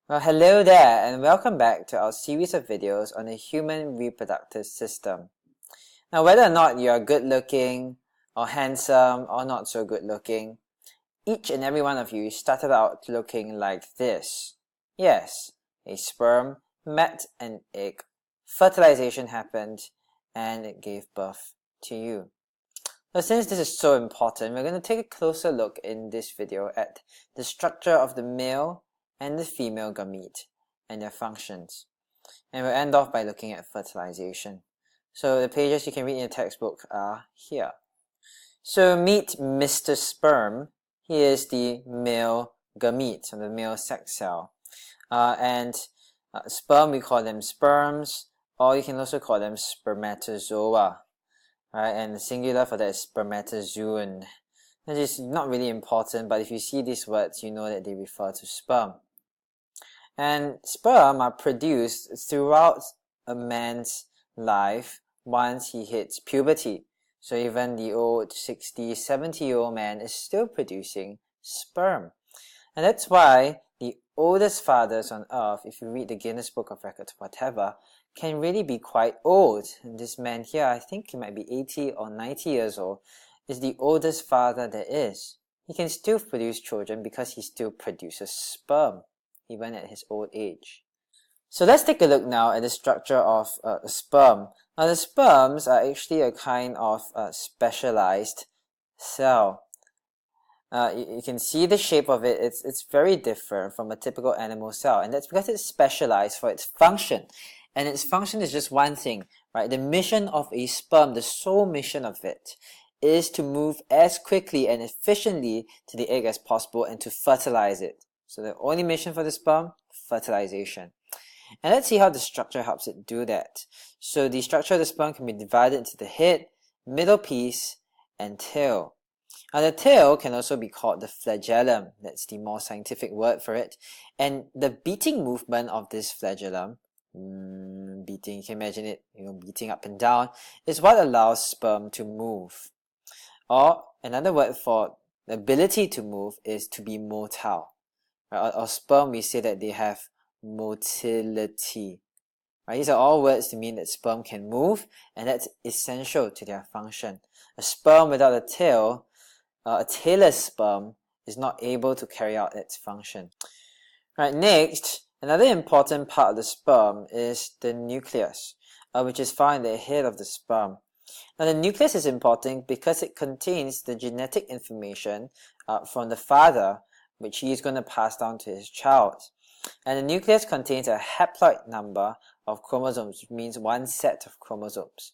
Well, hello there and welcome back to our series of videos on the human reproductive system. Now, whether or not you're good looking or handsome or not so good looking, each and every one of you started out looking like this. Yes, a sperm met an egg, fertilization happened, and it gave birth to you. Now, since this is so important, we're going to take a closer look in this video at the structure of the male and the female gamete and their functions. And we'll end off by looking at fertilization. So the pages you can read in your textbook are here. So meet Mr. Sperm. He is the male gamete, so the male sex cell. Sperm, we call them sperms, or you can also call them spermatozoa. Right, and the singular for that is spermatozoon. That is not really important, but if you see these words, you know that they refer to sperm. And sperm are produced throughout a man's life once he hits puberty. So even the old 60, 70-year-old man is still producing sperm. And that's why the oldest fathers on earth, if you read the Guinness Book of Records, whatever, can really be quite old. And this man here, I think he might be 80 or 90 years old, is the oldest father there is. He can still produce children because he still produces sperm, even at his old age. So let's take a look now at the structure of a sperm. Now the sperms are actually a kind of specialized cell. You can see the shape of it, it's very different from a typical animal cell, and that's because it's specialized for its function. And its function is just one thing, right? The mission of a sperm, the sole mission of it, is to move as quickly and efficiently to the egg as possible and to fertilize it. So the only mission for the sperm, fertilization. And let's see how the structure helps it do that. So the structure of the sperm can be divided into the head, middle piece, and tail. Now the tail can also be called the flagellum. That's the more scientific word for it. And the beating movement of this flagellum, beating, you can imagine it, beating up and down, is what allows sperm to move. Or another word for the ability to move is to be motile. Right? Or sperm, we say that they have motility. Right? These are all words to mean that sperm can move, and that's essential to their function. A sperm without a tail, a tailless sperm, is not able to carry out its function. Right, next, another important part of the sperm is the nucleus, which is found in the head of the sperm. Now the nucleus is important because it contains the genetic information from the father, which he is going to pass down to his child. And the nucleus contains a haploid number of chromosomes, which means one set of chromosomes.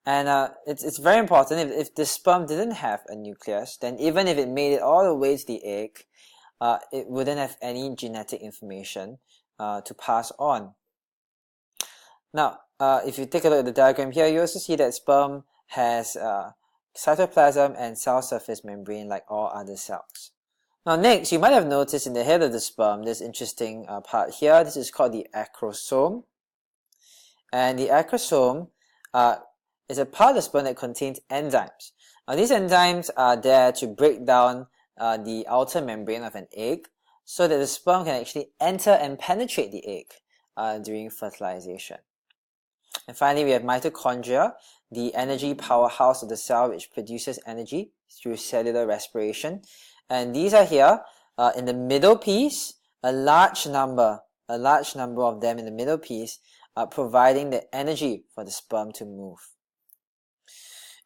And it's very important. If the sperm didn't have a nucleus, then even if it made it all the way to the egg, it wouldn't have any genetic information to pass on. Now, if you take a look at the diagram here, you also see that sperm has cytoplasm and cell surface membrane like all other cells. Now next, you might have noticed in the head of the sperm this interesting part here. This is called the acrosome. And the acrosome is a part of the sperm that contains enzymes. Now these enzymes are there to break down the outer membrane of an egg so that the sperm can actually enter and penetrate the egg during fertilization. And finally, we have mitochondria, the energy powerhouse of the cell which produces energy through cellular respiration. And these are here in the middle piece, a large number of them in the middle piece, providing the energy for the sperm to move.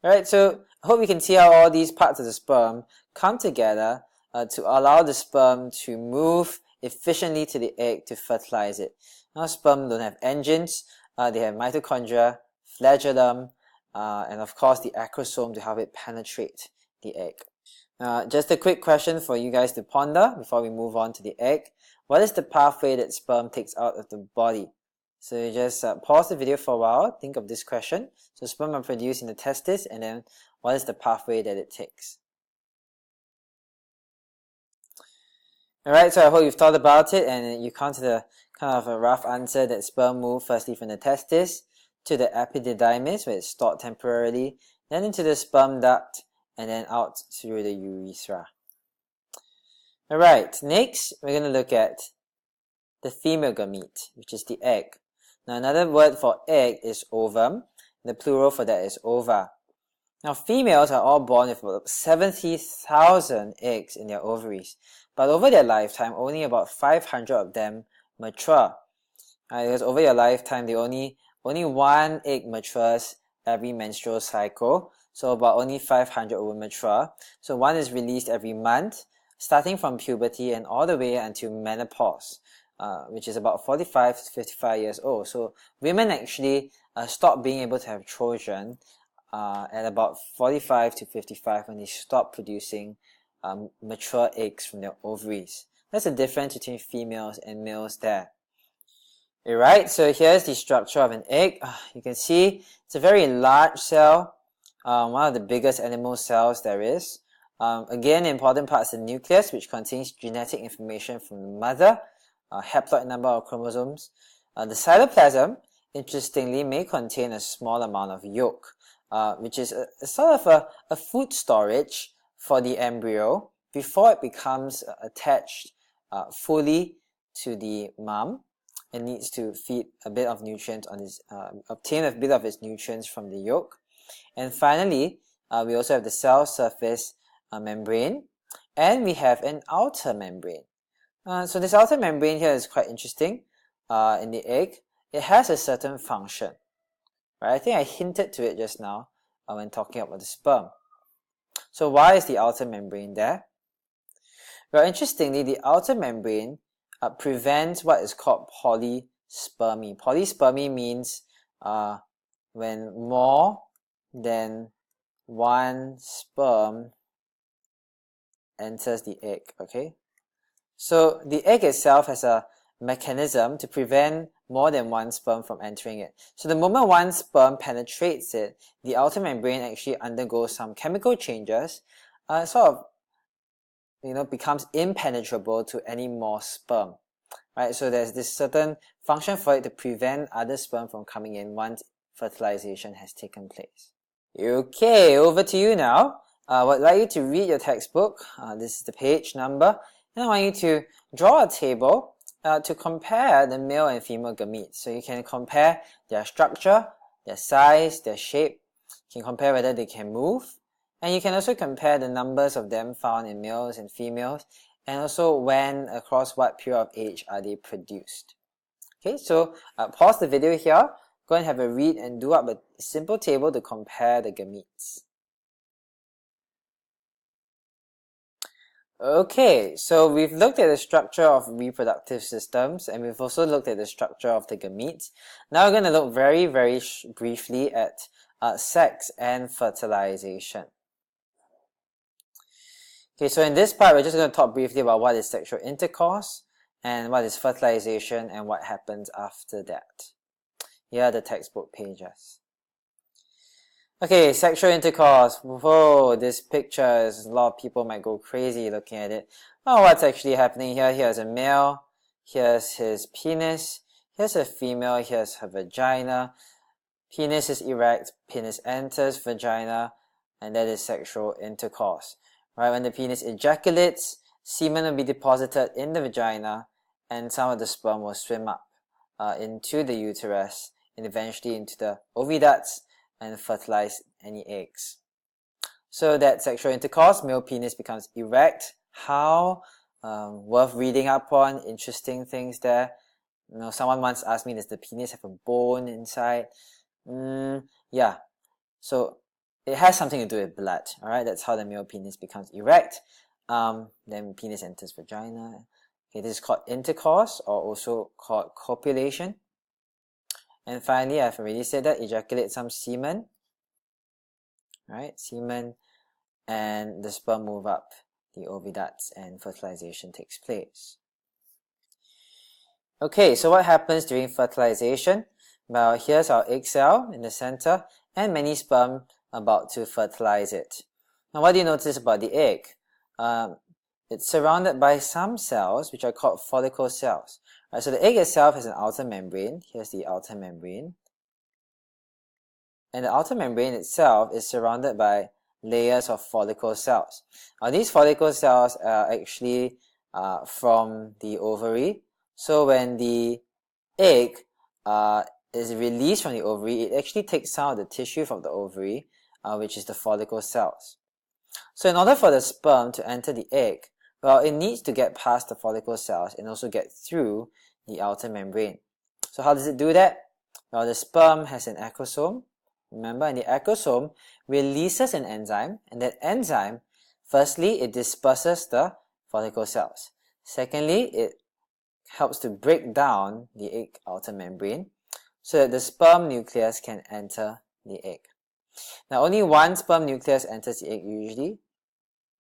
Alright, so I hope you can see how all these parts of the sperm come together to allow the sperm to move efficiently to the egg to fertilize it. Now sperm don't have engines, they have mitochondria, flagellum, and of course the acrosome to help it penetrate the egg. Just a quick question for you guys to ponder before we move on to the egg. What is the pathway that sperm takes out of the body? So you just pause the video for a while, think of this question. So sperm are produced in the testis, and then what is the pathway that it takes? Alright, so I hope you've thought about it and you come to the kind of a rough answer that sperm move firstly from the testis to the epididymis, where it's stored temporarily, then into the sperm duct, and then out through the urethra. Alright, next we're going to look at the female gamete, which is the egg. Now another word for egg is ovum. The plural for that is ova. Now females are all born with about 70,000 eggs in their ovaries, but over their lifetime only about 500 of them mature. Because over your lifetime only one egg matures every menstrual cycle, so about only 500 will mature. So one is released every month, starting from puberty and all the way until menopause, which is about 45 to 55 years old. So women actually stop being able to have children at about 45 to 55 when they stop producing mature eggs from their ovaries. That's the difference between females and males there. Alright, so here's the structure of an egg. You can see it's a very large cell, one of the biggest animal cells there is. Again, the important part is the nucleus, which contains genetic information from the mother, haploid number of chromosomes. The cytoplasm, interestingly, may contain a small amount of yolk, which is a sort of a food storage for the embryo before it becomes attached fully to the mom. It needs to feed a bit of nutrients on this, obtain a bit of its nutrients from the yolk. And finally, we also have the cell surface membrane, and we have an outer membrane. So this outer membrane here is quite interesting in the egg. It has a certain function. Right? I think I hinted to it just now when talking about the sperm. So why is the outer membrane there? Well, interestingly, the outer membrane prevents what is called polyspermy. Polyspermy means when more than one sperm enters the egg, okay? So the egg itself has a mechanism to prevent more than one sperm from entering it. So the moment one sperm penetrates it, the outer membrane actually undergoes some chemical changes, becomes impenetrable to any more sperm. Right? So there's this certain function for it to prevent other sperm from coming in once fertilization has taken place. Okay, over to you now. I would like you to read your textbook. This is the page number. And I want you to draw a table to compare the male and female gametes. So you can compare their structure, their size, their shape. You can compare whether they can move. And you can also compare the numbers of them found in males and females, and also when, across what period of age are they produced. Okay, so pause the video here, go and have a read and do up a simple table to compare the gametes. Okay, so we've looked at the structure of reproductive systems, and we've also looked at the structure of the gametes. Now we're going to look very, very briefly at sex and fertilization. Okay, so in this part, we're just going to talk briefly about what is sexual intercourse, and what is fertilization, and what happens after that. Here are the textbook pages. Okay, sexual intercourse. Whoa, this picture is, a lot of people might go crazy looking at it. Oh, what's actually happening here? Here's a male, here's his penis, here's a female, here's her vagina. Penis is erect, penis enters vagina, and that is sexual intercourse. Right, when the penis ejaculates, semen will be deposited in the vagina, and some of the sperm will swim up into the uterus and eventually into the oviducts and fertilize any eggs. So that sexual intercourse, male penis becomes erect. How? Worth reading up on, interesting things there. You know, someone once asked me, does the penis have a bone inside? Yeah. So it has something to do with blood, alright? That's how the male penis becomes erect. Then penis enters vagina. Okay, this is called intercourse, or also called copulation. And finally, I've already said that, ejaculate some semen. Right, semen, and the sperm move up the oviducts and fertilization takes place. Okay, so what happens during fertilization? Well, here's our egg cell in the center, and many sperm about to fertilize it. Now, what do you notice about the egg? It's surrounded by some cells which are called follicle cells. Right, so the egg itself has an outer membrane. Here's the outer membrane. And the outer membrane itself is surrounded by layers of follicle cells. Now, these follicle cells are actually from the ovary So when the egg is released from the ovary, it actually takes out the tissue from the ovary, which is the follicle cells. So in order for the sperm to enter the egg, well, it needs to get past the follicle cells and also get through the outer membrane. So how does it do that? Well, the sperm has an acrosome. Remember, and the acrosome releases an enzyme, and that enzyme, firstly, it disperses the follicle cells. Secondly, it helps to break down the egg outer membrane so that the sperm nucleus can enter the egg. Now, only one sperm nucleus enters the egg usually,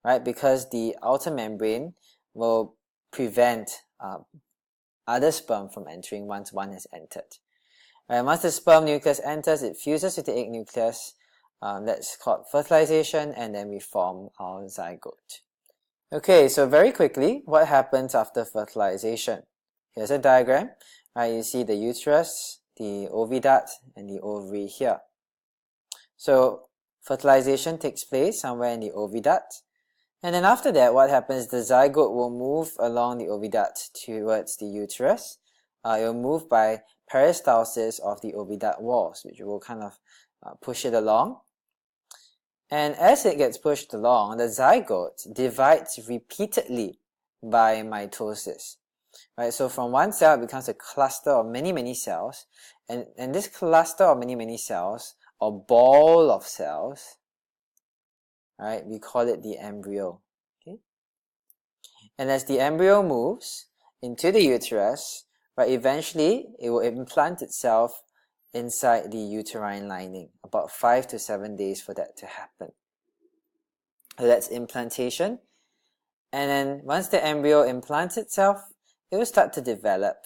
right? Because the outer membrane will prevent other sperm from entering once one has entered. Once the sperm nucleus enters, it fuses with the egg nucleus. That's called fertilization, and then we form our zygote. Okay, so very quickly, what happens after fertilization? Here's a diagram. You see the uterus, the oviduct, and the ovary here. So fertilization takes place somewhere in the oviduct. And then after that, what happens, the zygote will move along the oviduct towards the uterus. It will move by peristalsis of the oviduct walls, which will kind of push it along. And as it gets pushed along, the zygote divides repeatedly by mitosis. Right? So from one cell, it becomes a cluster of many cells. And this cluster of many cells, or ball of cells, right, we call it the embryo. Okay? And as the embryo moves into the uterus, right, eventually it will implant itself inside the uterine lining. About 5 to 7 days for that to happen. So that's implantation. And then once the embryo implants itself, it will start to develop.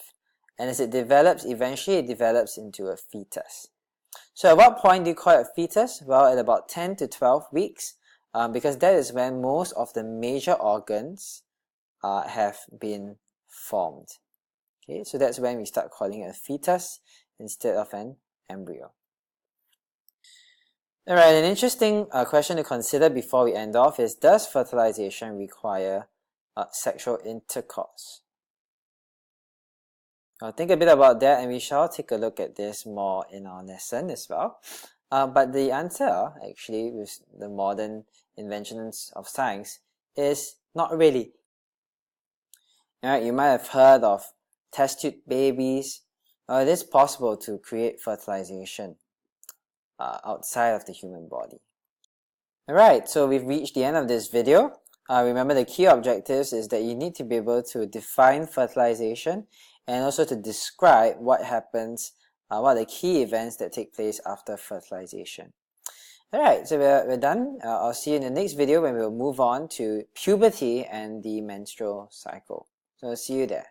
And as it develops, eventually it develops into a fetus. So at what point do you call it a fetus? Well, at about 10 to 12 weeks, because that is when most of the major organs have been formed. Okay, so that's when we start calling it a fetus instead of an embryo. Alright, an interesting question to consider before we end off is, does fertilization require sexual intercourse? I'll think a bit about that, and we shall take a look at this more in our lesson as well. But the answer, actually, with the modern inventions of science, is not really. Alright, you might have heard of test-tube babies. It is possible to create fertilization outside of the human body. Alright, so we've reached the end of this video. Remember, the key objectives is that you need to be able to define fertilization and also to describe what happens, what are the key events that take place after fertilization. Alright, so we're done. I'll see you in the next video when we'll move on to puberty and the menstrual cycle. So I'll see you there.